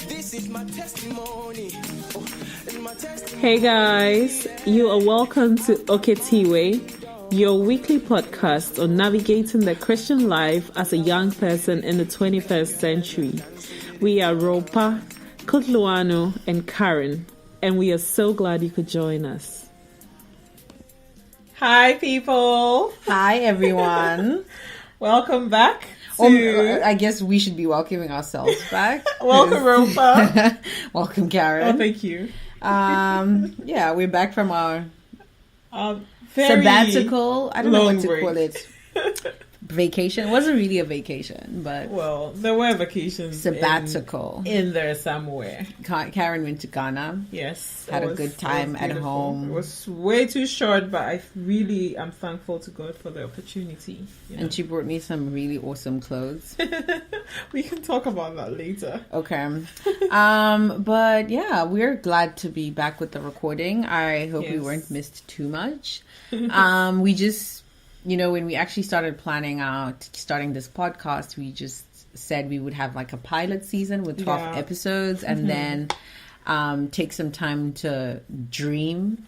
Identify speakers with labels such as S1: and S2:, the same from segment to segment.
S1: This is my testimony.
S2: Hey guys, you are welcome to Oketiwe, your weekly podcast on navigating the Christian life as a young person in the 21st century. We are Ropa, Kutluano, and Karen, and we are so glad you could join us. Hi people!
S3: Hi everyone!
S2: Welcome back.
S3: I guess we should be welcoming ourselves back.
S2: Welcome, Ropa.
S3: Welcome, Karen.
S2: Oh, thank you.
S3: Yeah, we're back from our
S2: very
S3: sabbatical. I don't know what to
S2: break.
S3: call it. Vacation. It wasn't really a vacation, but
S2: well, there were vacations.
S3: Sabbatical
S2: in there somewhere.
S3: Karen went to Ghana.
S2: Yes,
S3: had a good time at home.
S2: It was way too short, but I'm thankful to God for the opportunity.
S3: And she brought me some really awesome clothes.
S2: We can talk about that later.
S3: Okay. But yeah, we're glad to be back with the recording. I hope we weren't missed too much. We just, when we actually started planning out starting this podcast, we just said we would have like a pilot season with 12 episodes and then take some time to dream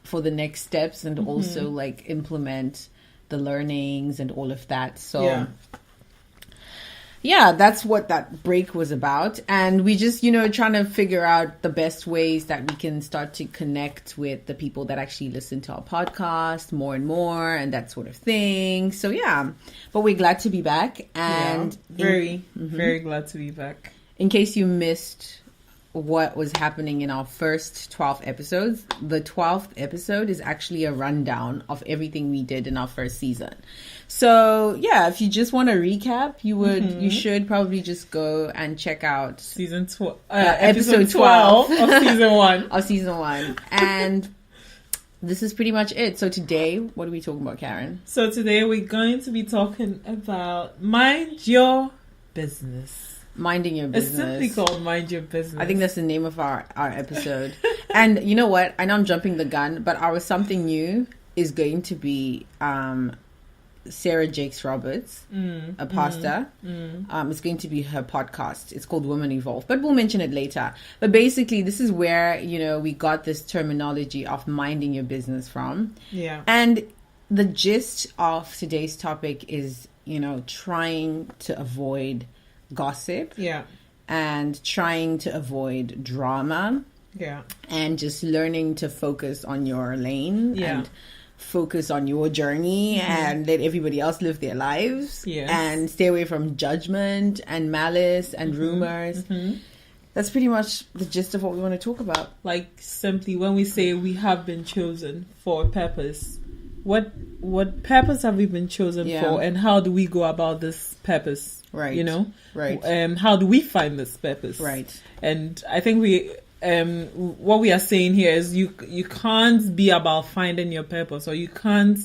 S3: for the next steps and also like implement the learnings and all of that. So yeah, that's what that break was about. And we just, trying to figure out the best ways that we can start to connect with the people that actually listen to our podcast more and more and that sort of thing. So yeah, but we're glad to be back. And
S2: very glad to be back.
S3: In case you missed what was happening in our first 12 episodes, the 12th episode is actually a rundown of everything we did in our first season. So yeah, if you just want to recap, you should probably just go and check out
S2: episode 12 of season 1
S3: of season 1. And this is pretty much it. So today, what are we talking about, Karen?
S2: So today we're going to be talking about mind your business.
S3: Minding your business.
S2: It's simply called Mind Your Business.
S3: I think that's the name of our episode. And you know what? I know I'm jumping the gun, but our something new is going to be Sarah Jakes Roberts, a pastor. It's going to be her podcast. It's called Women Evolve, but we'll mention it later. But basically, this is where, we got this terminology of minding your business from.
S2: Yeah.
S3: And the gist of today's topic is, trying to avoid gossip and trying to avoid drama and just learning to focus on your lane and focus on your journey and let everybody else live their lives and stay away from judgment and malice and rumors. That's pretty much the gist of what we want to talk about.
S2: Like, simply when we say we have been chosen for a purpose, what purpose have we been chosen for, and how do we go about this purpose?
S3: Right. Right.
S2: How do we find this purpose?
S3: Right. And
S2: I think what we are saying here is you can't be about finding your purpose, or you can't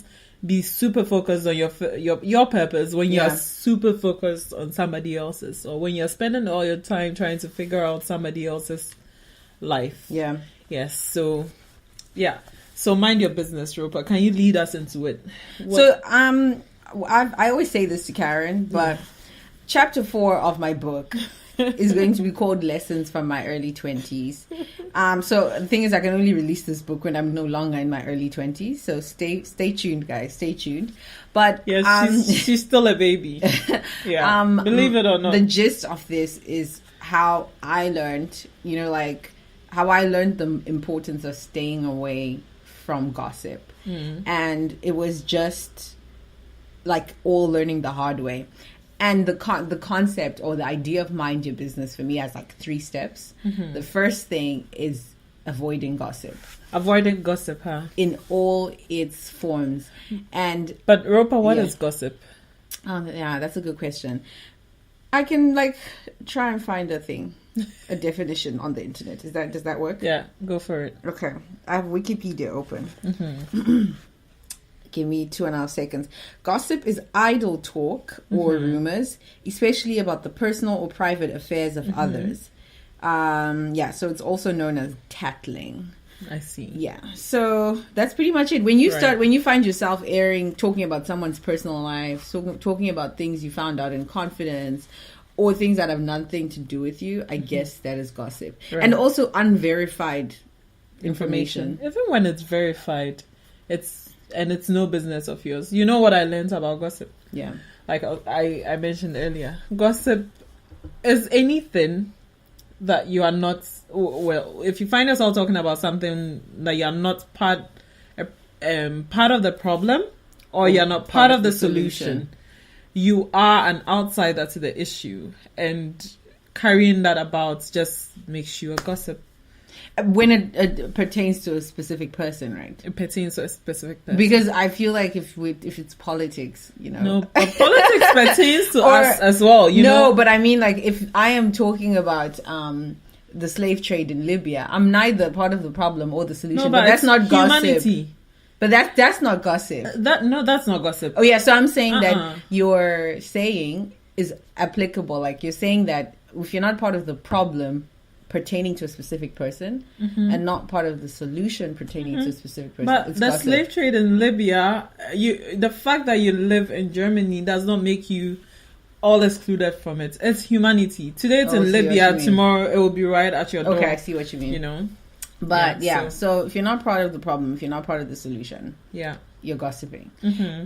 S2: be super focused on your purpose when you are super focused on somebody else's, or when you're spending all your time trying to figure out somebody else's life.
S3: Yeah.
S2: Yes. So, yeah. So mind your business, Ropa. Can you lead us into it?
S3: So, I always say this to Karen, but Chapter 4 of my book is going to be called Lessons from My Early 20s. So the thing is, I can only release this book when I'm no longer in my early 20s. So stay tuned, guys. Stay tuned. But
S2: yes, she's still a baby. Yeah, believe it or not.
S3: The gist of this is how I learned, how I learned the importance of staying away from gossip. And it was just like all learning the hard way. And the concept or the idea of mind your business for me has like 3 steps. The first thing is avoiding gossip.
S2: Avoiding gossip, huh?
S3: In all its forms.
S2: But Ropa, what is gossip?
S3: Yeah, that's a good question. I can try and find a definition on the internet. Does that work?
S2: Yeah, go for it.
S3: Okay. I have Wikipedia open. Give me 2.5 seconds. Gossip is idle talk or rumors, especially about the personal or private affairs of others. So it's also known as tattling.
S2: I see.
S3: Yeah. So that's pretty much it. When you when you find yourself talking about someone's personal life, talking about things you found out in confidence, or things that have nothing to do with you, I guess that is gossip. Right. And also unverified information.
S2: Even when it's verified, it's no business of yours. You know what I learned about gossip?
S3: Yeah.
S2: Like I mentioned earlier, gossip is anything that you are not, well, if you find yourself talking about something that you are not part of the problem, or you're not part of the solution, you are an outsider to the issue, and carrying that about just makes you a gossip.
S3: When it pertains to a specific person, right?
S2: It pertains to a specific person.
S3: Because I feel like if it's politics, you know.
S2: No, but politics pertains to us as well, you know.
S3: No, but I mean, like, if I am talking about the slave trade in Libya, I'm neither part of the problem or the solution.
S2: No,
S3: but that's not
S2: humanity.
S3: Gossip. But that's not gossip.
S2: That's not gossip.
S3: Oh yeah, so I'm saying that your saying is applicable. Like, you're saying that if you're not part of the problem pertaining to a specific person, and not part of the solution pertaining to a specific person.
S2: But the slave trade in Libya, the fact that you live in Germany does not make you all excluded from it. It's humanity. Today it's in Libya, tomorrow it will be right at your door.
S3: Okay, I see what you mean.
S2: You know?
S3: But so if you're not part of the problem, if you're not part of the solution, you're gossiping.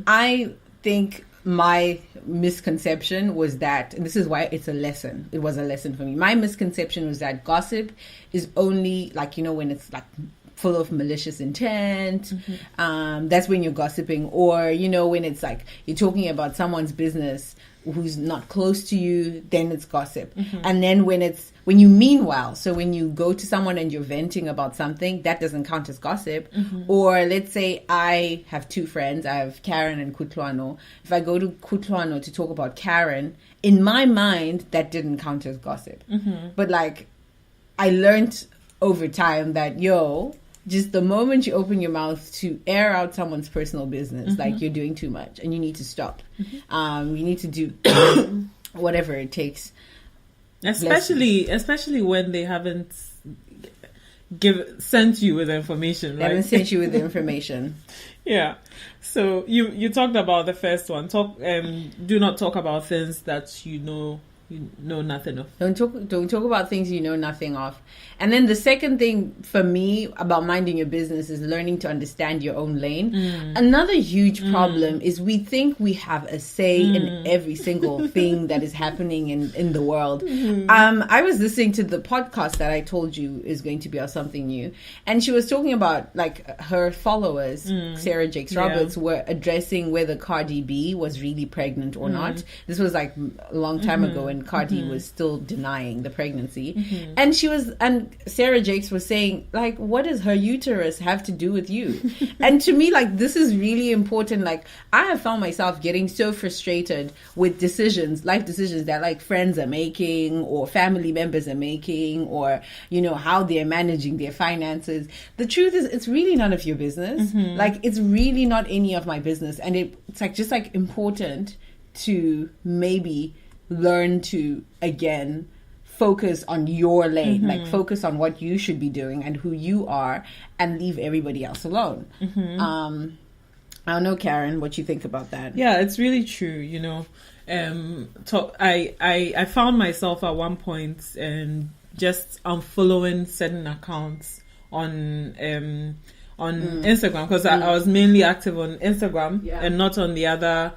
S3: I think my misconception was that, and this is why it's a lesson. It was a lesson for me. My misconception was that gossip is only, like, you know, when it's like full of malicious intent. That's when you're gossiping. Or, you know, when it's like you're talking about someone's business who's not close to you, then it's gossip. And then when you mean well, so when you go to someone and you're venting about something, that doesn't count as gossip. Or let's say I have two friends, I have Karen and Kutlwano. If I go to Kutlwano to talk about Karen, in my mind, that didn't count as gossip. But like, I learned over time that, just the moment you open your mouth to air out someone's personal business, like, you're doing too much and you need to stop. You need to do whatever it takes.
S2: Especially when they haven't sent you with information, right?
S3: They haven't sent you with the information.
S2: Yeah. So you talked about the first one. Do not talk about things that you know nothing of. Don't
S3: talk about things you know nothing of. And then the second thing for me about minding your business is learning to understand your own lane. Another huge problem is we think we have a say in every single thing that is happening in the world. I was listening to the podcast that I told you is going to be on Something New, and she was talking about, like, her followers, Sarah Jakes Roberts, were addressing whether Cardi B was really pregnant or not. This was like a long time ago, and Cardi was still denying the pregnancy. And Sarah Jakes was saying, like, what does her uterus have to do with you? And to me, like, this is really important. Like, I have found myself getting so frustrated with life decisions that, like, friends are making or family members are making, or, you know, how they're managing their finances. The truth is, it's really none of your business. Like, it's really not any of my business. And it's like, just like, important to maybe learn to, again, focus on your lane, like, focus on what you should be doing and who you are, and leave everybody else alone. I don't know, Karen, what you think about that.
S2: Yeah, it's really true, you know. I found myself at one point just unfollowing certain accounts on Instagram, because I was mainly active on Instagram and not on the other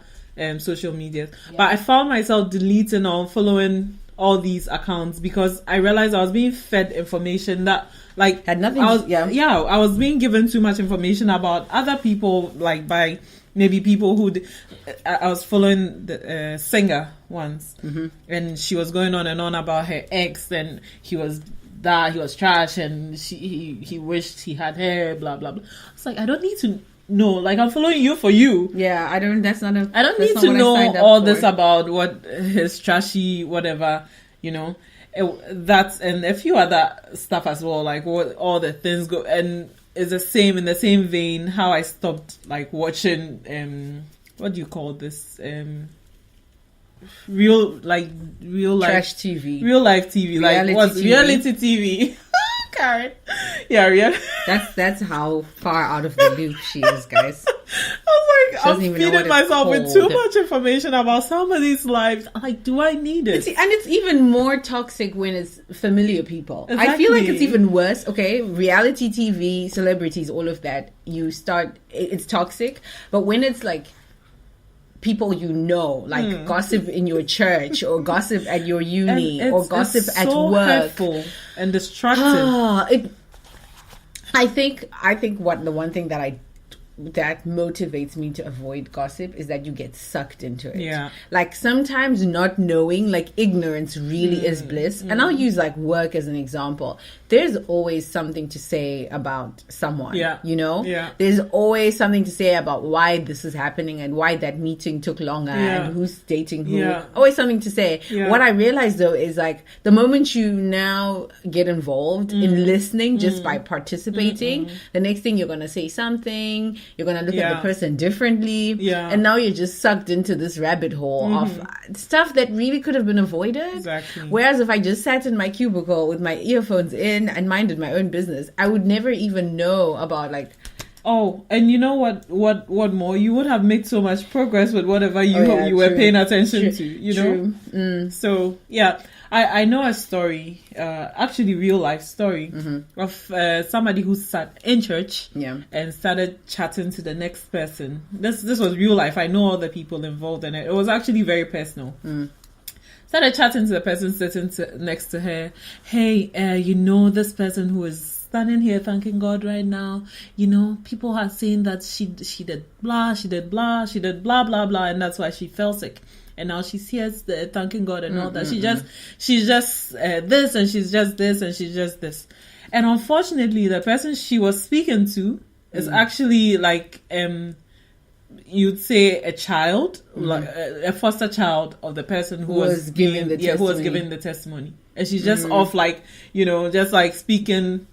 S2: social media. But I found myself deleting or unfollowing all these accounts because I realized I was being fed information that, like,
S3: had nothing.
S2: I was being given too much information about other people, like, by maybe people who I was following the singer once, and she was going on and on about her ex, and he was trash, and he wished he had hair, blah blah blah. It's like, I don't need to know, like, I'm following you for you.
S3: Yeah, I don't
S2: need to know all this about what his trashy whatever, you know. That's, and a few other stuff as well, like what all the things go, and it's the same, in the same vein, how I stopped, like, watching what do you call this, real life
S3: trash TV,
S2: real life TV, like, what's reality TV. Karen, Yeah.
S3: That's how far out of the loop she is, guys.
S2: I was like, I'm
S3: even know what
S2: feeding
S3: it's
S2: myself with too
S3: called.
S2: much information about somebody's lives. I'm like, do I need it?
S3: And it's even more toxic when it's familiar people. I feel like it's
S2: Exactly.
S3: even worse. Okay, reality TV, celebrities, all of that. It's toxic. But when it's like people you know, like gossip in your church or gossip at your uni
S2: And
S3: or gossip
S2: it's
S3: at
S2: so
S3: work.
S2: hurtful and destructive.
S3: I think the one thing that motivates me to avoid gossip is that you get sucked into it.
S2: Yeah.
S3: Like sometimes not knowing, like ignorance really is bliss. And I'll use like work as an example. There's always something to say about someone.
S2: Yeah.
S3: You know?
S2: Yeah.
S3: There's always something to say about why this is happening and why that meeting took longer
S2: Yeah.
S3: and who's dating who.
S2: Yeah.
S3: Always something to say.
S2: Yeah.
S3: What I realized though is like the moment you now get involved in listening just by participating, the next thing you're gonna say something, you're gonna look at the person differently, and now you're just sucked into this rabbit hole of stuff that really could have been avoided.
S2: Exactly.
S3: Whereas if I just sat in my cubicle with my earphones in and minded my own business, I would never even know about like.
S2: Oh, and you know what more? You would have made so much progress with whatever you were
S3: true.
S2: paying attention to,
S3: True.
S2: know? So, yeah, I know a story, actually real life story of somebody who sat in church and started chatting to the next person. This was real life. I know all the people involved in it. It was actually very personal. Started chatting to the person sitting next to her. Hey, this person who is standing here thanking God right now, people are saying that she did blah, she did blah, she did blah, blah, blah, and that's why she fell sick. And now she's here thanking God and all that. She's just this and she's just this and she's just this. And unfortunately, the person she was speaking to is actually like, you'd say a child, like a foster child of the person who was giving the testimony. And she's just off like, just like speaking,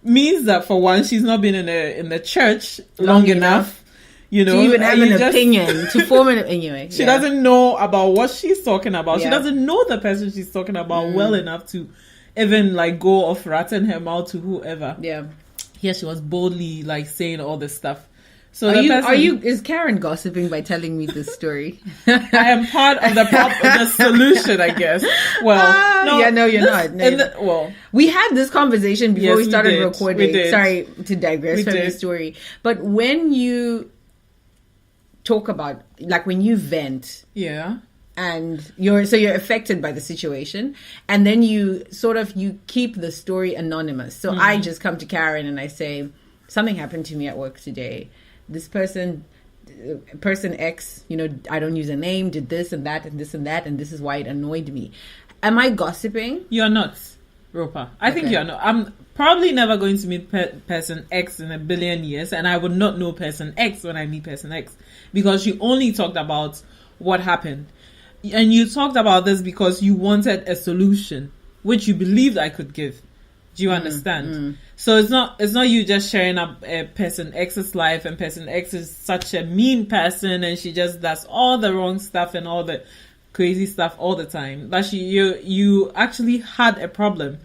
S2: means that for one, she's not been in the church long enough. To
S3: even have an opinion, to form an anyway.
S2: She doesn't know about what she's talking about. She doesn't know the person she's talking about well enough to even like go off ratting her mouth to whoever. Yeah. Here she was boldly like saying all this stuff. So
S3: is Karen gossiping by telling me this story?
S2: I am part of the solution, I guess. Well,
S3: you're not. No, we had this conversation before we started recording. Sorry to digress from the story, but when you talk about, like, when you vent, and you're affected by the situation, and then you keep the story anonymous. So I just come to Karen and I say, something happened to me at work today. This person X, I don't use a name, did this and that and this and that, and this is why it annoyed me. Am I gossiping?
S2: You're not, Ropa. I think you're not. I'm probably never going to meet person X in a billion years, and I would not know person X when I meet person X, because you only talked about what happened. And you talked about this because you wanted a solution, which you believed I could give. Do you understand? So it's not you just sharing up person X's life, and person X is such a mean person and she just does all the wrong stuff and all the crazy stuff all the time. But you actually had a problem.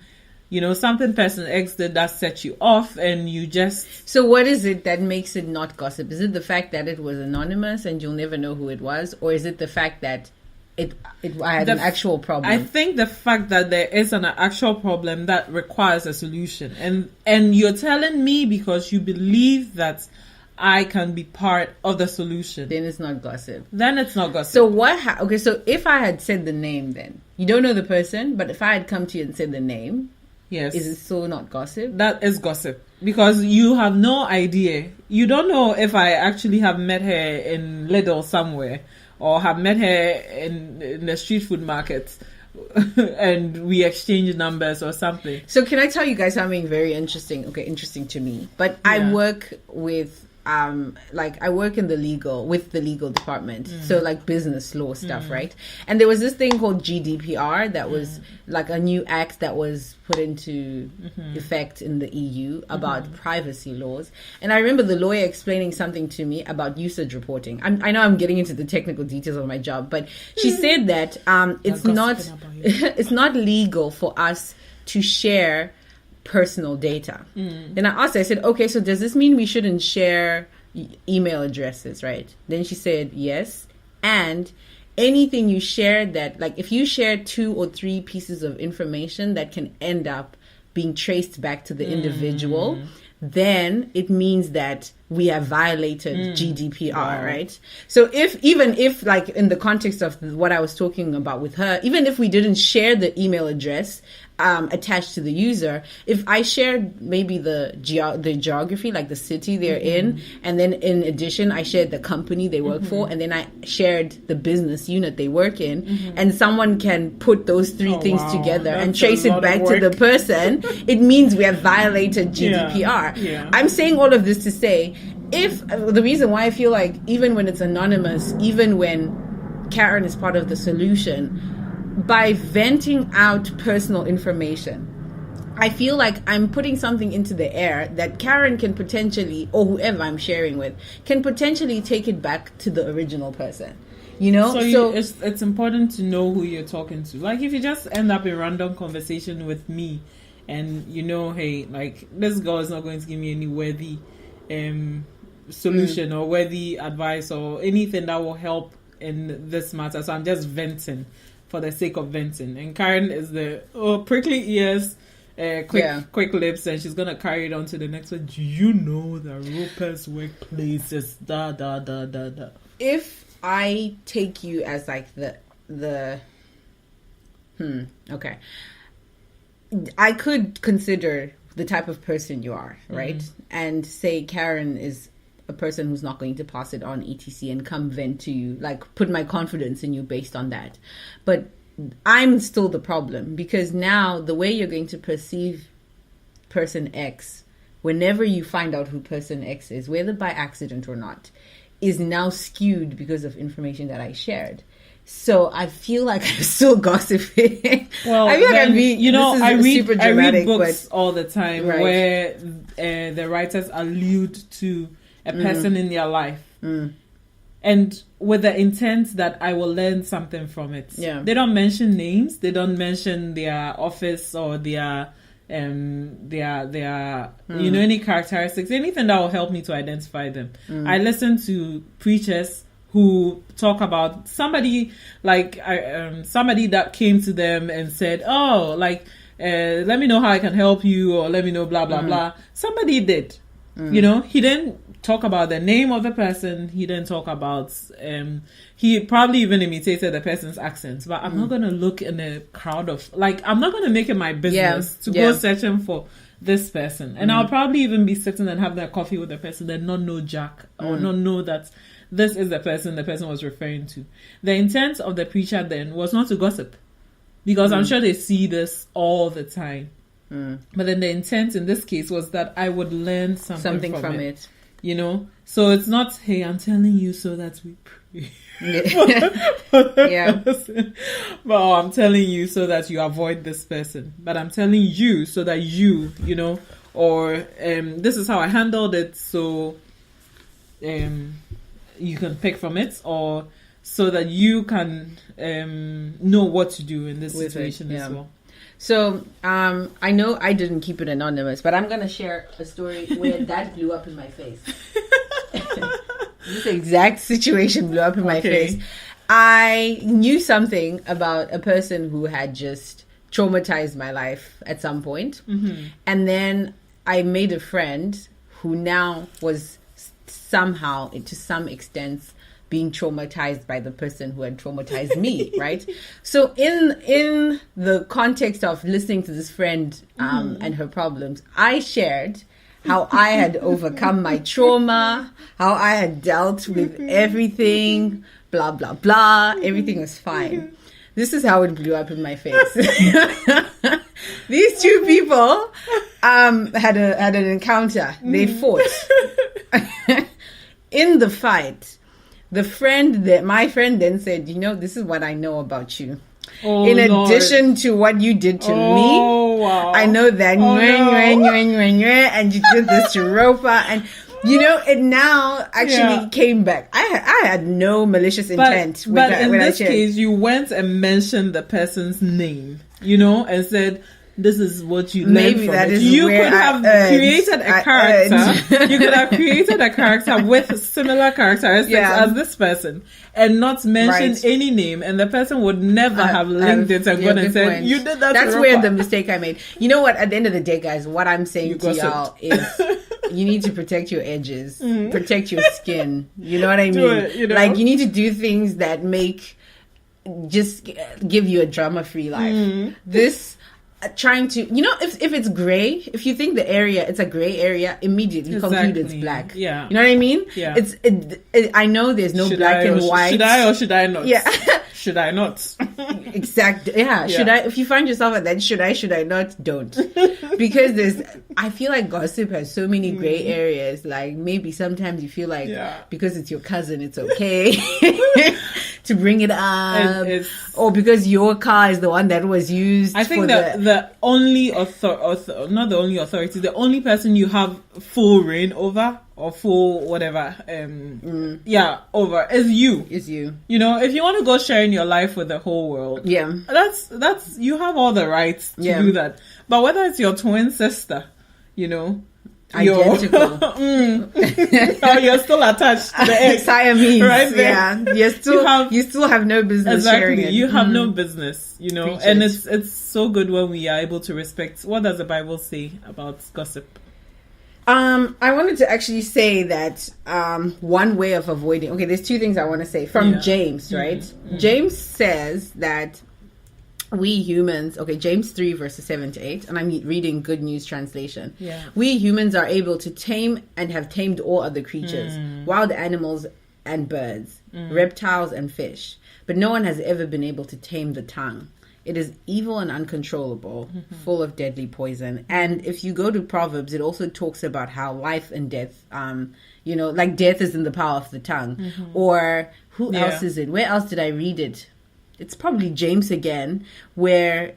S2: Something person X did that set you off, and you just...
S3: So what is it that makes it not gossip? Is it the fact that it was anonymous and you'll never know who it was? Or is it the fact that I had an actual problem?
S2: I think the fact that there is an actual problem that requires a solution, and you're telling me because you believe that I can be part of the solution.
S3: Then it's not gossip.
S2: So
S3: so if I had said the name, then you don't know the person, but if I had come to you and said the name,
S2: yes,
S3: is it still not gossip?
S2: That is gossip, because you have no idea. You don't know if I actually have met her in Lidl somewhere, or have met her in the street food market and we exchange numbers or something.
S3: So can I tell you guys something very interesting? Okay, interesting to me. But I work with I work in the legal department. So like business law stuff, right? And there was this thing called GDPR that was like a new act that was put into effect in the EU about privacy laws. And I remember the lawyer explaining something to me about usage reporting. I know I'm getting into the technical details of my job, but she said that it's not legal for us to share personal data. Then I asked her, I said, okay, so does this mean we shouldn't share email addresses, right? Then she said, yes. And anything you share that, like if you share 2 or 3 pieces of information that can end up being traced back to the individual, then it means that we have violated GDPR, right? So even if like in the context of what I was talking about with her, even if we didn't share the email address attached to the user, if I shared maybe the geography, like the city they're in, and then in addition I shared the company they work for, and then I shared the business unit they work in, and someone can put those 3 things together and trace it back to the person, it means we have violated GDPR. I'm saying all of this to say, if the reason why I feel like even when it's anonymous, even when Karen is part of the solution, by venting out personal information, I feel like I'm putting something into the air that Karen can potentially, or whoever I'm sharing with, can potentially take it back to the original person. You know?
S2: So it's important to know who you're talking to. Like if you just end up in random conversation with me and you know, hey, like this girl is not going to give me any worthy solution or worthy advice or anything that will help in this matter. So I'm just venting for the sake of venting. And Karen is the prickly ears, quick lips, and she's gonna carry it on to the next one. Do you know that Rupert's workplace is da da da da da?
S3: If I take you as like okay, I could consider the type of person you are, right? And say Karen is a person who's not going to pass it on etc and come vent to you, like put my confidence in you based on that. But I'm still the problem, because now the way you're going to perceive person X, whenever you find out who person X is, whether by accident or not, is now skewed because of information that I shared. So I feel like I'm still gossiping.
S2: Well,
S3: I feel like I'm being,
S2: you know, I read books
S3: but,
S2: all the time where the writers allude to a person in their life, and with the intent that I will learn something from it. They don't mention names, they don't mention their office or their you know, any characteristics, anything that will help me to identify them. I listen to preachers who talk about somebody like somebody that came to them and said, oh, like let me know how I can help you, or let me know blah blah blah. Somebody did. You know, he didn't talk about the name of the person. He didn't talk about he probably even imitated the person's accent. But I'm not gonna look in a crowd of, like, I'm not gonna make it my business to go searching for this person. And I'll probably even be sitting and having a coffee with the person and not know Jack, or not know that this is the person was referring to. The intent of the preacher then was not to gossip, because I'm sure they see this all the time. But then the intent in this case was that I would learn something from it. You know? So it's not, hey, I'm telling you so that we pray. But I'm telling you so that you avoid this person. But I'm telling you so that you know, or this is how I handled it, so you can pick from it, or so that you can know what to do in this situation as well.
S3: So, I know I didn't keep it anonymous, but I'm going to share a story where that blew up in my face. This exact situation blew up in my face. I knew something about a person who had just traumatized my life at some point. And then I made a friend who now was somehow, to some extent, being traumatized by the person who had traumatized me, right? So in the context of listening to this friend and her problems, I shared how I had overcome my trauma, how I had dealt with everything, blah, blah, blah. Everything was fine. This is how it blew up in my face. These two people had an encounter. They fought. In the fight, my friend then said, you know, this is what I know about you. In addition to what you did to me, wow. I know that and you did this to Ropa, and you know, it now actually came back. I had no malicious intent.
S2: But in this case, you went and mentioned the person's name, you know, and said, this is what you learn
S3: Maybe
S2: from
S3: that
S2: it.
S3: is
S2: You
S3: where
S2: could have created a character. You could have created a character with similar characteristics as this person, and not mention any name, and the person would never have linked it and gone and said, "You did that."
S3: That's where the mistake I made. You know what? At the end of the day, guys, what I'm saying to y'all is, you need to protect your edges, protect your skin. You know what I mean? Like, you need to do things that just give you a drama-free life. This trying to, if it's gray, if you think the area, it's a gray area, immediately conclude it's black. Yeah. You know what I mean?
S2: Yeah.
S3: I know there's no black and white.
S2: Should I or should I not?
S3: Yeah.
S2: Should I not?
S3: Exactly. Yeah. Should I, if you find yourself at that, should I not? Don't. Because I feel like gossip has so many gray areas. Like, maybe sometimes you feel like because it's your cousin, it's okay to bring it up. Or because your car is the one that was used.
S2: I think the only not the only authority, the only person you have full reign over, or full whatever, over is you.
S3: Is you.
S2: You know, if you want to go sharing your life with the whole world, that's you have all the rights to do that. But whether it's your twin sister,
S3: identical,
S2: or you're still attached to the ex,
S3: Siamese,
S2: right there.
S3: Yeah, you still have no business sharing it.
S2: You have no business, and it's so good when we are able to respect. What does the Bible say about gossip?
S3: I wanted to actually say that one way of avoiding. Okay, there's two things I want to say from James, right? Mm-hmm. James says that we humans, James 3 verses 7 to 8, and I'm reading Good News Translation. Yeah. We humans are able to tame and have tamed all other creatures, wild animals and birds, reptiles and fish, but no one has ever been able to tame the tongue. It is evil and uncontrollable, full of deadly poison. And if you go to Proverbs, it also talks about how life and death, like death is in the power of the tongue. Or who else is it? Where else did I read it? It's probably James again, where...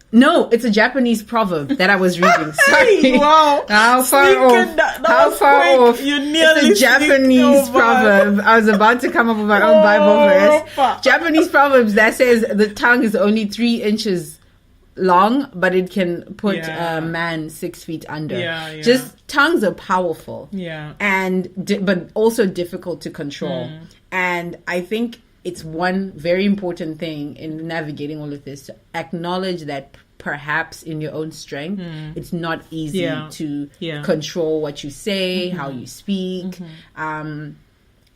S3: No, it's a Japanese proverb that I was reading. Sorry.
S2: Wow.
S3: How far off? How far off?
S2: You nearly
S3: It's a Japanese proverb. I was about to come up with my own Bible verse. Japanese proverbs that says the tongue is only 3 inches long, but it can put a man 6 feet under. Just tongues are powerful. But also difficult to control. And I think it's one very important thing in navigating all of this to acknowledge that perhaps in your own strength, it's not easy to control what you say, how you speak.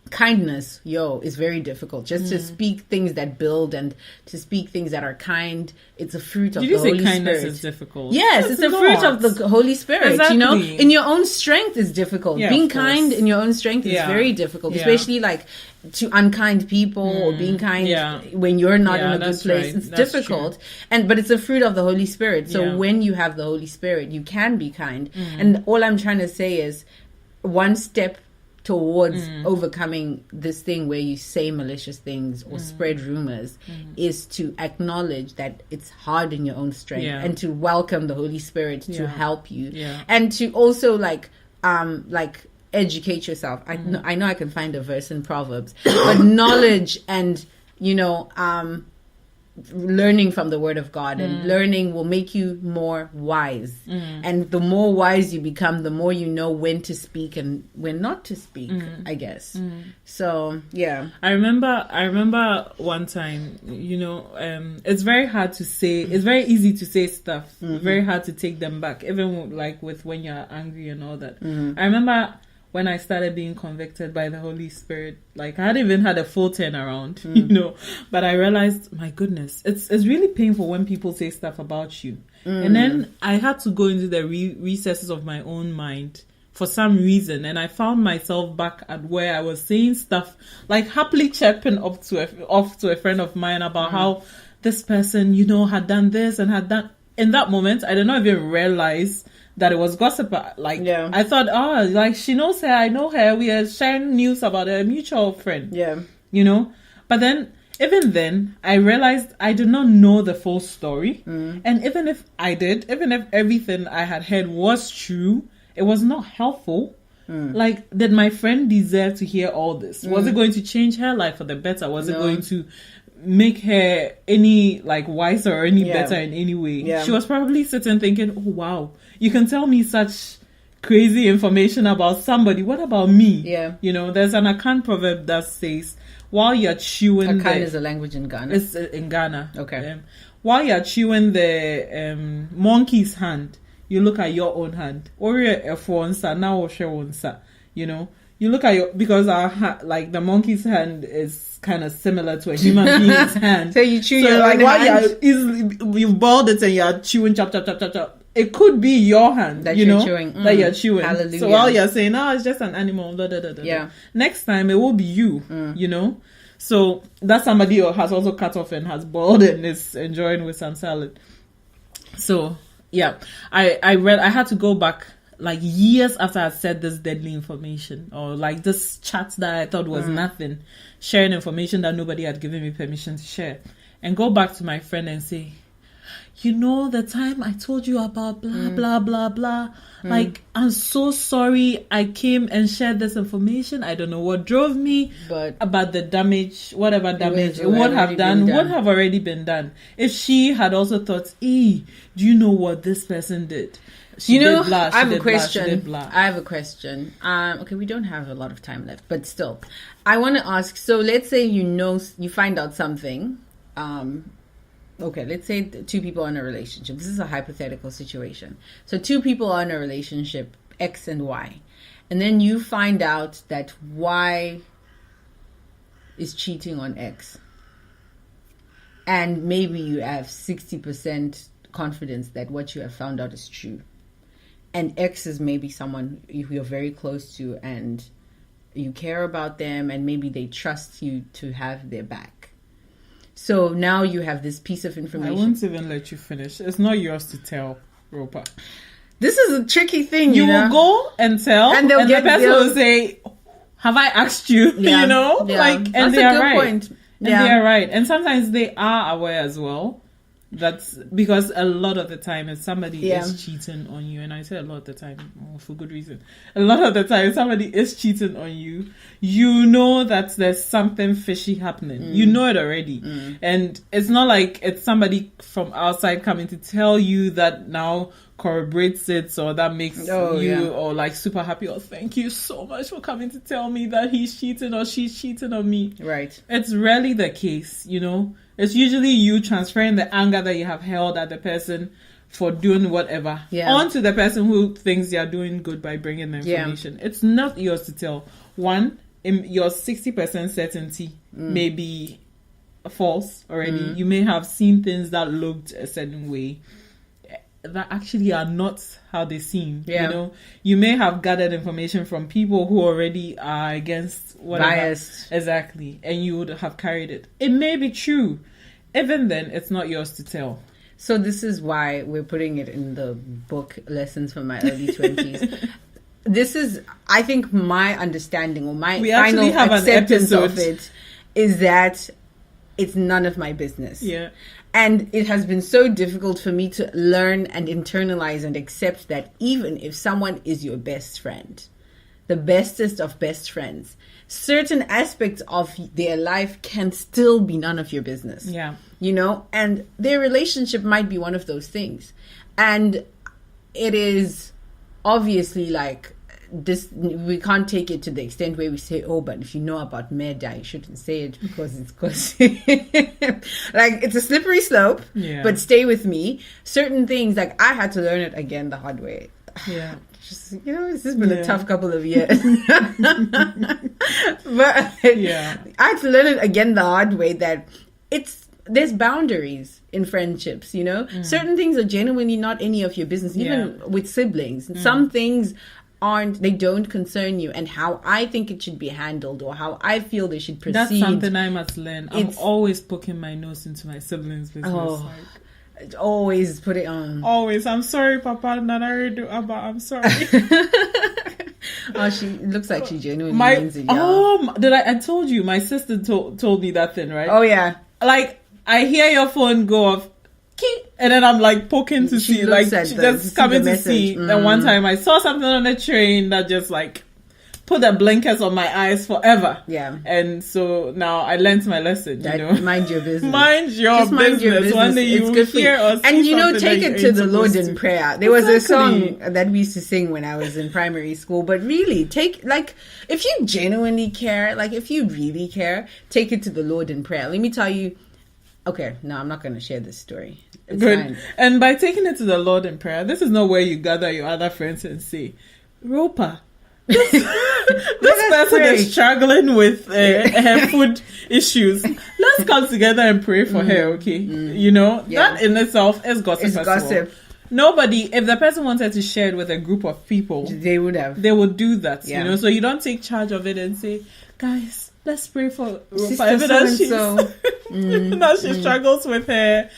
S3: Kindness, is very difficult. Just to speak things that build and to speak things that are kind. It's a fruit of the Holy Spirit. Did you say kindness
S2: is difficult?
S3: Yes, it's a fruit of the Holy Spirit.
S2: Exactly.
S3: In your own strength is difficult. Being kind in your own strength is very difficult, especially like to unkind people or being kind when you're not in a good place. Right. It's difficult. But it's a fruit of the Holy Spirit. So when you have the Holy Spirit, you can be kind. And all I'm trying to say is one step towards overcoming this thing where you say malicious things or spread rumors is to acknowledge that it's hard in your own strength and to welcome the Holy Spirit to help you and to also like educate yourself. I know I can find a verse in Proverbs, but knowledge and learning from the Word of God and learning will make you more wise. And the more wise you become, the more you know when to speak and when not to speak, I guess. So, yeah.
S2: I remember one time, it's very hard to say, it's very easy to say stuff, very hard to take them back, even like with when you're angry and all that. I remember when I started being convicted by the Holy Spirit, like I hadn't even had a full turnaround, but I realized, my goodness, it's really painful when people say stuff about you. And then I had to go into the recesses of my own mind for some reason. And I found myself back at where I was saying stuff, like happily chirping off to a friend of mine about how this person, had done this and had done. In that moment, I did not even realize that it was gossip. I thought, she knows her, I know her, we are sharing news about a mutual friend. But then, even then, I realized I did not know the full story. And even if I did, even if everything I had heard was true, it was not helpful. Like, did my friend deserve to hear all this? Was it going to change her life for the better? Was it going to make her any like wiser or any better in any way.
S3: Yeah.
S2: She was probably sitting thinking, oh wow, you can tell me such crazy information about somebody. What about me?
S3: Yeah.
S2: You know, there's an Akan proverb that says, while you're chewing
S3: Akan is a language in Ghana.
S2: It's in Ghana.
S3: Okay.
S2: While you're chewing the monkey's hand, you look at your own hand. You know, you look at your, because like the monkey's hand is kind of similar to a human being's hand.
S3: So you chew
S2: so
S3: your
S2: like
S3: own
S2: while
S3: hand?
S2: you've boiled it and you're chewing chop chop chop chop chop. It could be your hand
S3: that
S2: you
S3: you're
S2: know
S3: chewing.
S2: that you're chewing.
S3: Hallelujah.
S2: So while you're saying, "Oh, it's just an animal," blah, blah, blah, blah,
S3: yeah.
S2: next time it will be you. You know. So that somebody has also cut off and has boiled and is enjoying with some salad. So yeah, I had to go back like years after I said this deadly information, or like this chat that I thought was nothing, sharing information that nobody had given me permission to share, and go back to my friend and say, you know, the time I told you about blah, blah, blah, blah. Like, I'm so sorry I came and shared this information. I don't know what drove me,
S3: but
S2: about the damage, whatever damage it would have done, would have already been done. If she had also thought, do you know what this person did? She did blah,
S3: I have a
S2: question.
S3: I have a question. Okay, we don't have a lot of time left, but still. I want to ask, so let's say you find out something. Okay, let's say two people are in a relationship. This is a hypothetical situation. So two people are in a relationship, X and Y. And then you find out that Y is cheating on X. And maybe you have 60% confidence that what you have found out is true. And X is maybe someone you're very close to and you care about them and maybe they trust you to have their back. So now you have this piece of information.
S2: I won't even let you finish. It's not yours to tell, Ropa.
S3: This is a tricky thing.
S2: You will go and tell, and the person will say, "Have I asked you?"
S3: Yeah.
S2: You know,
S3: yeah.
S2: like, and
S3: that's
S2: they
S3: a
S2: are
S3: good
S2: right.
S3: point.
S2: And they are right. And sometimes they are aware as well. That's because a lot of the time, if somebody is cheating on you, and I say a lot of the time for good reason, a lot of the time, if somebody is cheating on you, you know that there's something fishy happening. You know it already. And it's not like it's somebody from outside coming to tell you that now corroborates it or that makes or like super happy or thank you so much for coming to tell me that he's cheating or she's cheating on me.
S3: Right.
S2: It's rarely the case, you know. It's usually you transferring the anger that you have held at the person for doing whatever onto the person who thinks they are doing good by bringing the information. It's not yours to tell. One, your 60% certainty may be false already. You may have seen things that looked a certain way that actually are not how they seem. You know, you may have gathered information from people who already are against whatever.
S3: Biased.
S2: Exactly. And you would have carried it. It may be true. Even then, it's not yours to tell.
S3: So this is why we're putting it in the book, Lessons from My Early 20s. This is, I think, my understanding or my final acceptance of it is that it's none of my business.
S2: Yeah.
S3: And it has been so difficult for me to learn and internalize and accept that even if someone is your best friend, the bestest of best friends, certain aspects of their life can still be none of your business.
S2: Yeah.
S3: You know, and their relationship might be one of those things. And it is obviously like this, we can't take it to the extent where we say, oh, but if you know about murder, you shouldn't say it because like it's a slippery slope.
S2: Yeah.
S3: But stay with me. Certain things, like I had to learn it again the hard way.
S2: Yeah.
S3: Just, you know, it's just been a tough couple of years. But I had to learn it again the hard way that there's boundaries in friendships, you know? Certain things are genuinely not any of your business, even with siblings. Some things they don't concern you, and how I think it should be handled or how I feel they should proceed.
S2: That's something I must learn. I'm always poking my nose into my siblings' business.
S3: Oh. Always put it on.
S2: Always. I'm sorry, Papa. I'm sorry.
S3: Oh, she looks like she genuinely means it.
S2: I told you my sister told me that thing, right?
S3: Oh yeah.
S2: Like I hear your phone go off, and then I'm like poking to see, like she just coming to see. And one time I saw something on the train that just like put the blinkers on my eyes forever.
S3: Yeah.
S2: And so now I learned my lesson, you know.
S3: Mind your business.
S2: Mind your business. One day you will hear or see
S3: and, you know,
S2: something
S3: take
S2: that
S3: it
S2: you
S3: to the
S2: ain't
S3: Lord
S2: supposed
S3: in
S2: to.
S3: prayer. There was a
S2: Exactly.
S3: song that we used to sing when I was in primary school. But really, if you genuinely care, like, if you really care, take it to the Lord in prayer. Let me tell you. Okay, no, I'm not going to share this story. It's
S2: Good.
S3: fine.
S2: And by taking it to the Lord in prayer, this is not where you gather your other friends and say, Ropa, this person
S3: pray.
S2: is struggling with her food issues. Let's come together and pray for her, okay? You know,
S3: Yeah.
S2: that in itself is gossip.
S3: It's
S2: as well.
S3: gossip.
S2: Nobody, if the person wanted to share it with a group of people,
S3: They would have.
S2: they would do that,
S3: Yeah.
S2: you know? So you don't take charge of it and say, guys, let's pray for Ropa.
S3: Sister
S2: Even though
S3: so-and-so.
S2: now she struggles with her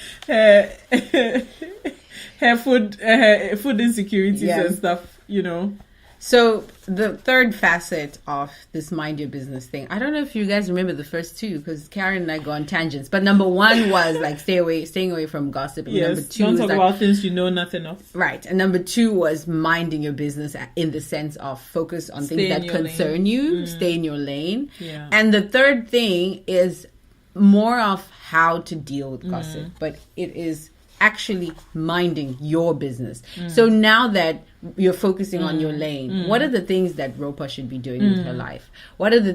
S2: food insecurities
S3: Yeah.
S2: and stuff, you know.
S3: So the third facet of this mind your business thing, I don't know if you guys remember the first two, because Karen and I go on tangents. But number one was like staying away from gossip. And number
S2: Yes,
S3: two
S2: don't
S3: is
S2: talk
S3: like,
S2: about things you know nothing of.
S3: right. And number two was minding your business in the sense of focus on
S2: Stay
S3: things
S2: in
S3: that
S2: your
S3: concern you, stay in your lane.
S2: Yeah.
S3: And the third thing is more of how to deal with gossip, but it is actually minding your business. So now that you're focusing on your lane, what are the things that Ropa should be doing with her life? What are the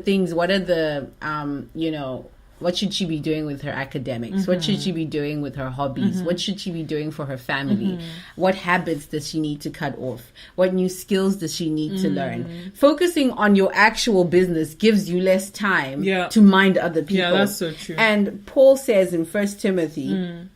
S3: what should she be doing with her academics? What should she be doing with her hobbies? What should she be doing for her family? What habits does she need to cut off? What new skills does she need to learn? Focusing on your actual business gives you less time to mind other people.
S2: Yeah, that's so true.
S3: And Paul says in 1 Timothy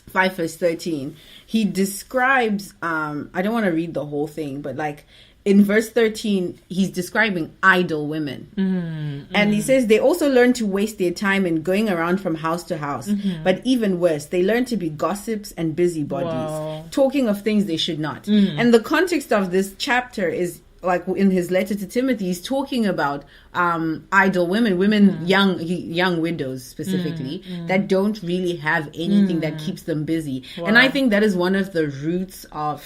S3: 5 verse 13, he describes, I don't want to read the whole thing, but like in verse 13, he's describing idle women. And he says they also learn to waste their time in going around from house to house. But even worse, they learn to be gossips and busybodies, talking of things they should not. And the context of this chapter is, like in his letter to Timothy, he's talking about idle women, young widows specifically, that don't really have anything that keeps them busy. And I think that is one of the roots of,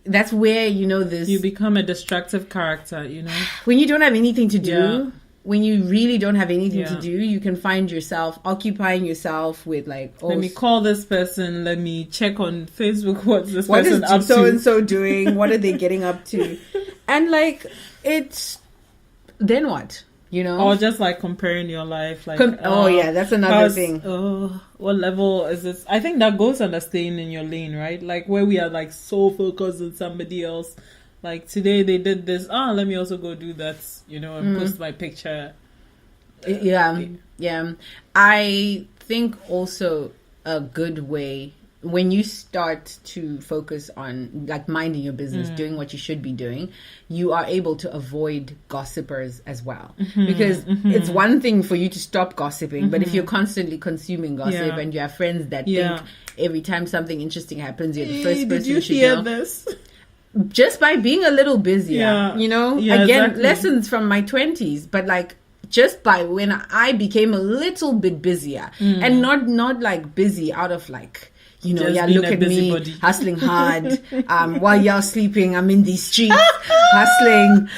S3: that's where, you know, this,
S2: You become a destructive character, you know.
S3: when you don't have anything to do,
S2: Yeah.
S3: when you really don't have anything
S2: Yeah.
S3: to do, you can find yourself occupying yourself with like,
S2: Let me call this person. Let me check on Facebook what's this
S3: what
S2: person
S3: is
S2: up
S3: so
S2: to.
S3: and so doing? What are they getting up to? And like, it's, then what? You know?
S2: Or just like comparing your life, like
S3: that's another thing.
S2: What level is this? I think that goes under staying in your lane, right? Like where we are like so focused on somebody else. Like today they did this. Let me also go do that, you know, and post my picture.
S3: Yeah. I think also a good way, when you start to focus on like minding your business, doing what you should be doing, you are able to avoid gossipers as well. Because it's one thing for you to stop gossiping, but if you're constantly consuming gossip and you have friends that think every time something interesting happens, you're the first person
S2: you
S3: should
S2: hear
S3: know.
S2: this?
S3: Just by being a little busier, you know, again,
S2: exactly.
S3: lessons from my 20s, but like just by when I became a little bit busier, and not like busy out of like, you know,
S2: Just being
S3: look
S2: a
S3: at me
S2: busybody.
S3: hustling hard while you're sleeping. I'm in these streets hustling.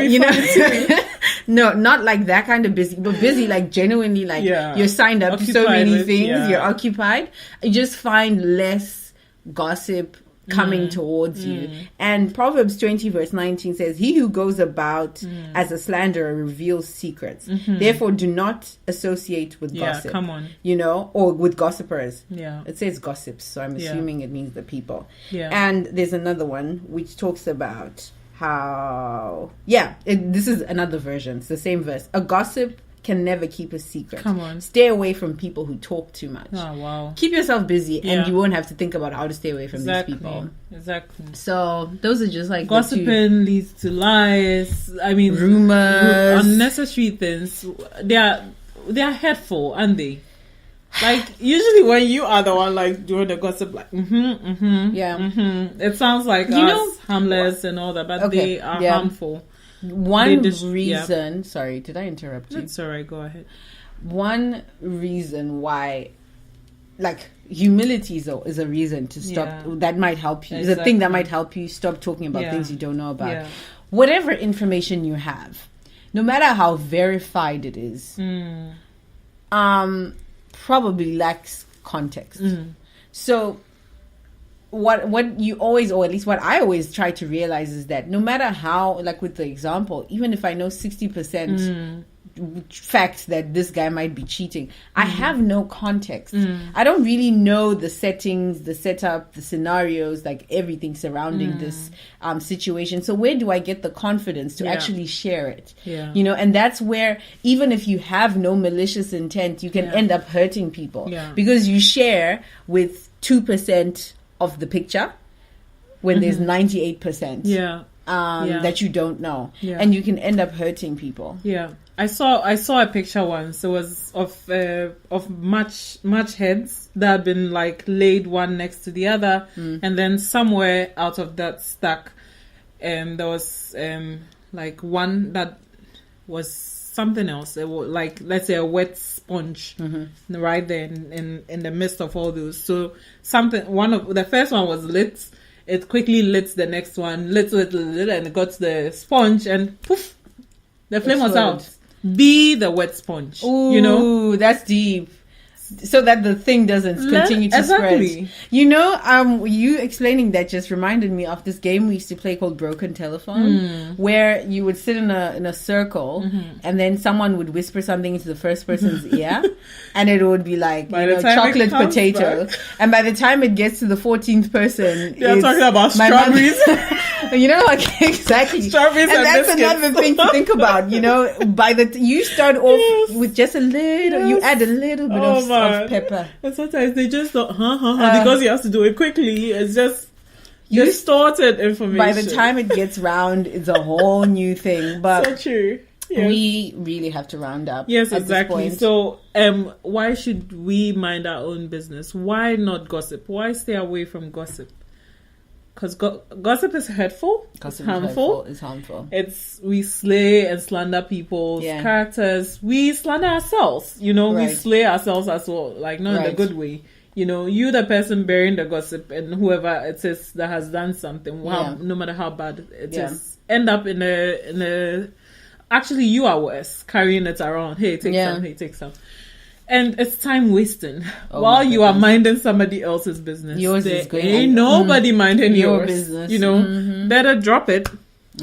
S3: You know, no, not like that kind of busy, but busy like genuinely like you're signed up to so many things. You're occupied. You just find less gossip coming towards you. And Proverbs 20 verse 19 says, he who goes about as a slanderer reveals secrets. Therefore do not associate with gossip.
S2: Come on.
S3: You know, or with gossipers.
S2: Yeah.
S3: It says gossips, so I'm assuming it means the people.
S2: Yeah.
S3: And there's another one which talks about how this is another version. It's the same verse. A gossip can never keep a secret.
S2: Come on.
S3: Stay away from people who talk too much.
S2: Oh, wow.
S3: Keep yourself busy and you won't have to think about how to stay away from these people.
S2: Exactly.
S3: So those are just like
S2: gossiping leads to lies. I mean,
S3: rumors,
S2: unnecessary things. They are hurtful, aren't they? Like usually when you are the one like doing the gossip, like it sounds like us harmless and all that, but they are harmful.
S3: One reason, sorry, did I interrupt you?
S2: It's alright, go ahead.
S3: One reason why, like, humility is a reason to stop. That might help you. It's a thing that might help you stop talking about things you don't know about. whatever information you have, no matter how verified it is, probably lacks context. So what you always, or at least what I always try to realize, is that no matter how, like with the example, even if I know 60% fact that this guy might be cheating, I have no context. I don't really know the settings, the setup, the scenarios, like everything surrounding this situation. So where do I get the confidence to actually share it? You know, and that's where, even if you have no malicious intent, you can end up hurting people because you share with 2% of the picture when there's 98% that you don't know, and you can end up hurting people.
S2: I saw a picture once. It was of match heads that had been like laid one next to the other, and then somewhere out of that stack, there was like one that was something else. It was like, let's say, a wet sponge right there in the midst of all those. So the first one was lit. It quickly lit the next one, lit, and it got to the sponge, and poof, the flame was out. Be the wet sponge.
S3: Ooh,
S2: you know,
S3: that's deep. So that the thing doesn't continue to spread. You know, you explaining that just reminded me of this game we used to play called Broken Telephone, where you would sit in a circle, and then someone would whisper something into the first person's ear, and it would be like, chocolate potato. And by the time it gets to the 14th person,
S2: you're talking about strawberries.
S3: You know, like, exactly.
S2: Strawberries
S3: and that's
S2: biscuits.
S3: Another thing to think about. You know, you start off with just a little, you add a little bit of pepper.
S2: And sometimes they just don't, because you have to do it quickly. It's just distorted information.
S3: By the time it gets round, it's a whole new thing. But
S2: so true. Yes.
S3: We really have to round up.
S2: Yes, exactly. So, why should we mind our own business? Why not gossip? Why stay away from gossip? Because gossip is hurtful. Gossip is harmful. We slay and slander people's characters. We slander ourselves. You know, we slay ourselves as well. Like, not in a good way. You know, you the person bearing the gossip, and whoever it is that has done something, no matter how bad it is, end up in a. Actually, you are worse, carrying it around. Hey, take some. Hey, take some. And it's time wasting while you are minding somebody else's business.
S3: Yours is going.
S2: Ain't nobody minding your
S3: business.
S2: You know, better drop it.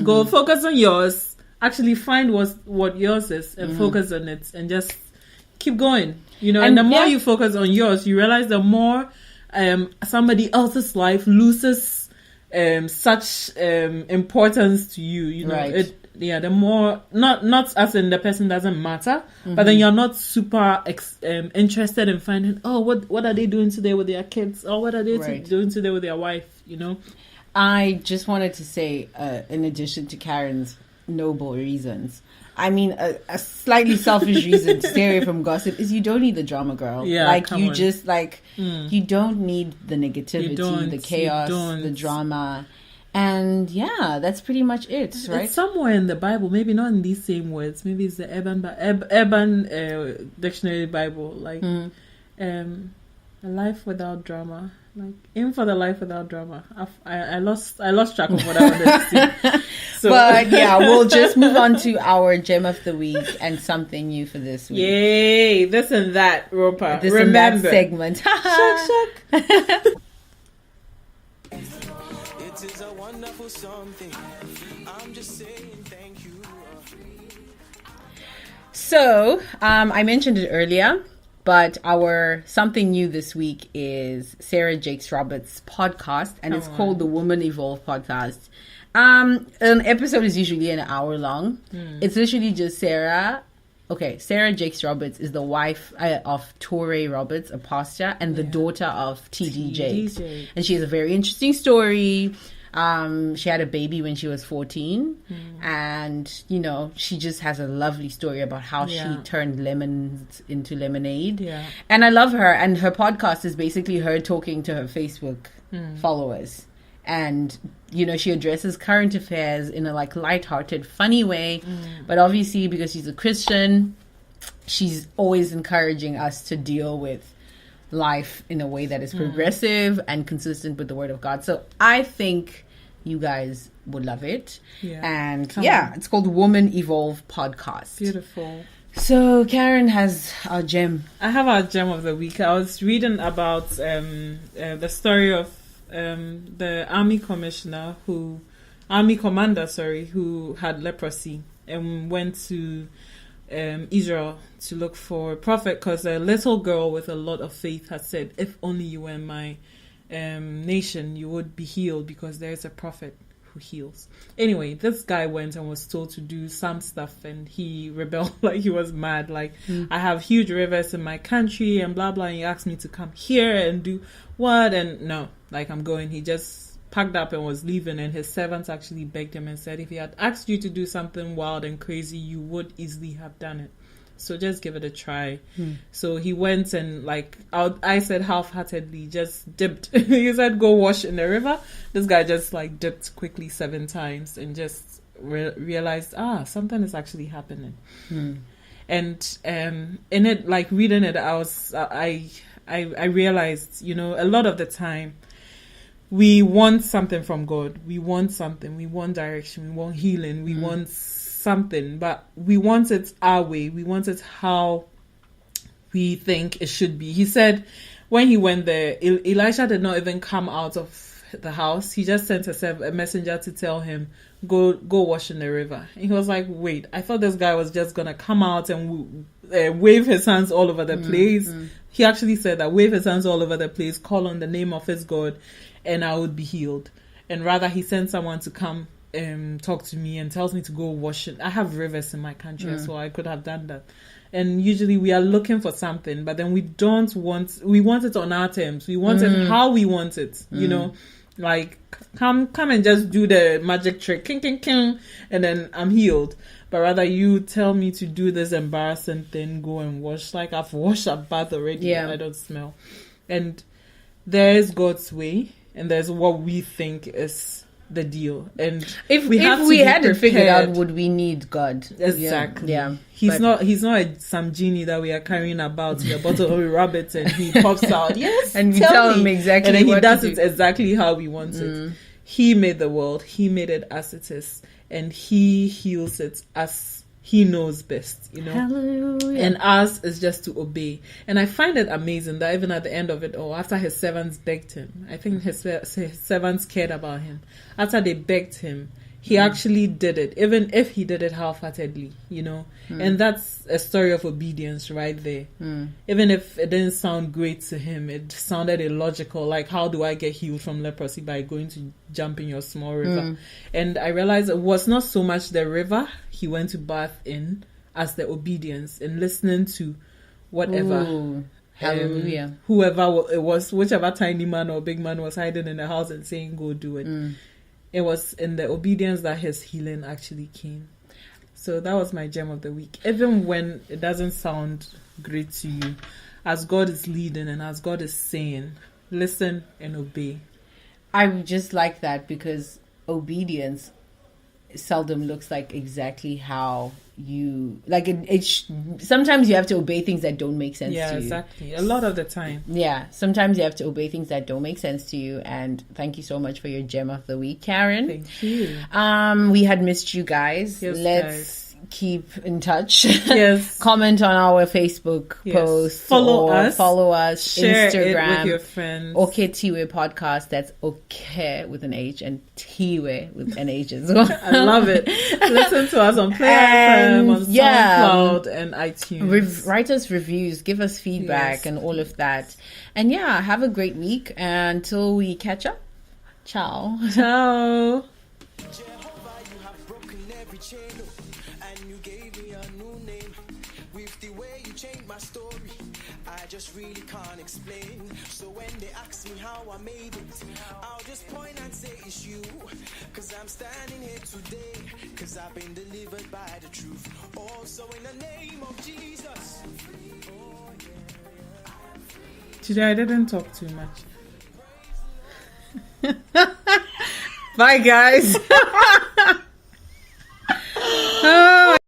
S2: Go focus on yours. Actually, find what yours is and focus on it, and just keep going. You know, and the more you focus on yours, you realize the more somebody else's life loses such importance to you. You know, the more not as in the person doesn't matter, but then you're not super interested in finding what are they doing today with their kids, or what are they doing today with their wife. You know,
S3: I just wanted to say, in addition to Karen's noble reasons, I mean, a slightly selfish reason to stay away from gossip is you don't need the drama, girl.
S2: Yeah,
S3: like you just you don't need the negativity, the chaos, the drama. And that's pretty much it, right?
S2: It's somewhere in the Bible, maybe not in these same words. Maybe it's the Urban Dictionary Bible, like a life without drama. Like, aim for the life without drama. I lost track of what I wanted to say. So.
S3: But we'll just move on to our gem of the week and something new for this week.
S2: Yay! This and that, Ropa.
S3: This and that segment.
S2: Shuck.
S1: It is a wonderful something. I'm just saying thank you.
S3: So, I mentioned it earlier, but our something new this week is Sarah Jakes Roberts' podcast, and it's called the Woman Evolve Podcast. An episode is usually an hour long. It's literally just Sarah. Okay, Sarah Jakes Roberts is the wife of Torrey Roberts, a pastor, and the daughter of T.D. Jakes. And she has a very interesting story. She had a baby when she was 14. And, you know, she just has a lovely story about how she turned lemons into lemonade. Yeah. And I love her. And her podcast is basically her talking to her Facebook followers. And, you know, she addresses current affairs in a lighthearted, funny way. But obviously, because she's a Christian, she's always encouraging us to deal with life in a way that is progressive and consistent with the Word of God. So I think you guys would love it.
S2: Yeah.
S3: And
S2: Come on.
S3: it's called Woman Evolve Podcast.
S2: Beautiful.
S3: So Karen has our gem.
S2: I have our gem of the week. I was reading about the story of the army commander, who had leprosy and went to Israel to look for a prophet, because a little girl with a lot of faith had said, if only you were in my nation, you would be healed, because there is a prophet who heals. Anyway, this guy went and was told to do some stuff, and he rebelled like he was mad. Like, I have huge rivers in my country and blah blah, and he asked me to come here and do what? And no, like, I'm going. He just packed up and was leaving, and his servants actually begged him and said, if he had asked you to do something wild and crazy, you would easily have done it. So just give it a try. So he went and, like, I said half-heartedly, just dipped. He said, go wash in the river. This guy just, like, dipped quickly 7 times and just realized, something is actually happening. And in it, like, reading it, I realized, you know, a lot of the time, we want something from God. We want something. We want direction. We want healing. We want something, but we want it our way. We want it how we think it should be. He said when he went there, Elisha did not even come out of the house. He just sent a messenger to tell him, go wash in the river. And he was like, wait, I thought this guy was just gonna come out and wave his hands all over the place. He actually said that, wave his hands all over the place, call on the name of his God, and I would be healed. And rather, he sent someone to come talk to me and tells me to go wash it. I have rivers in my country, so I could have done that. And usually we are looking for something, but then we want it on our terms. We want it how we want it, you know, like come and just do the magic trick, king, king, king, and then I'm healed. But rather you tell me to do this embarrassing thing, go and wash. Like, I've washed a bath already, I don't smell. And there's God's way, and there's what we think is the deal. And
S3: if we had it figured out, would we need God?
S2: Exactly. He's not some genie that we are carrying about with a bottle of rabbit and he pops out, yes,
S3: and we tell him exactly,
S2: and then he
S3: what
S2: does
S3: to
S2: it
S3: do.
S2: exactly how we want it. He made the world, he made it as it is, and he heals it as he knows best, you know.
S3: Hallelujah.
S2: And ours is just to obey. And I find it amazing that even at the end of it all, after his servants begged him, I think his servants cared about him. After they begged him, he actually did it, even if he did it half-heartedly, you know. And that's a story of obedience right there. Even if it didn't sound great to him, it sounded illogical. Like, how do I get healed from leprosy? By going to jump in your small river. And I realized it was not so much the river he went to bath in as the obedience and listening to whatever.
S3: Hallelujah.
S2: Whoever it was, whichever tiny man or big man was hiding in the house and saying, go do it. It was in the obedience that his healing actually came. So that was my gem of the week. Even when it doesn't sound great to you, as God is leading and as God is saying, listen and obey.
S3: I just like that, because obedience seldom looks like exactly how you like it. Sometimes you have to obey things that don't make sense to you.
S2: Yeah, exactly. A lot of the time.
S3: Yeah, sometimes you have to obey things that don't make sense to you. And thank you so much for your gem of the week, Karen.
S2: Thank you.
S3: We had missed you guys.
S2: Yes,
S3: Let's keep in touch.
S2: Yes.
S3: Comment on our Facebook post.
S2: Follow us.
S3: Instagram.
S2: Share it with your friends.
S3: Okay Tiwe podcast. That's okay with an H and Tiwe with an H as well.
S2: I love it. Listen to us on Play FM, on SoundCloud and iTunes.
S3: Write us reviews, give us feedback and all of that. And have a great week until we catch up. Ciao.
S2: Ciao.
S1: Jehovah, you have broken every chain, and you gave me a new name. With the way you changed my story, I just really can't explain. So when they ask me how I made it, I'll just point and say it's you. Cause I'm standing here today, cause I've been delivered by the truth. Also in the name of Jesus.
S2: Today I didn't talk too much.
S3: Bye, guys.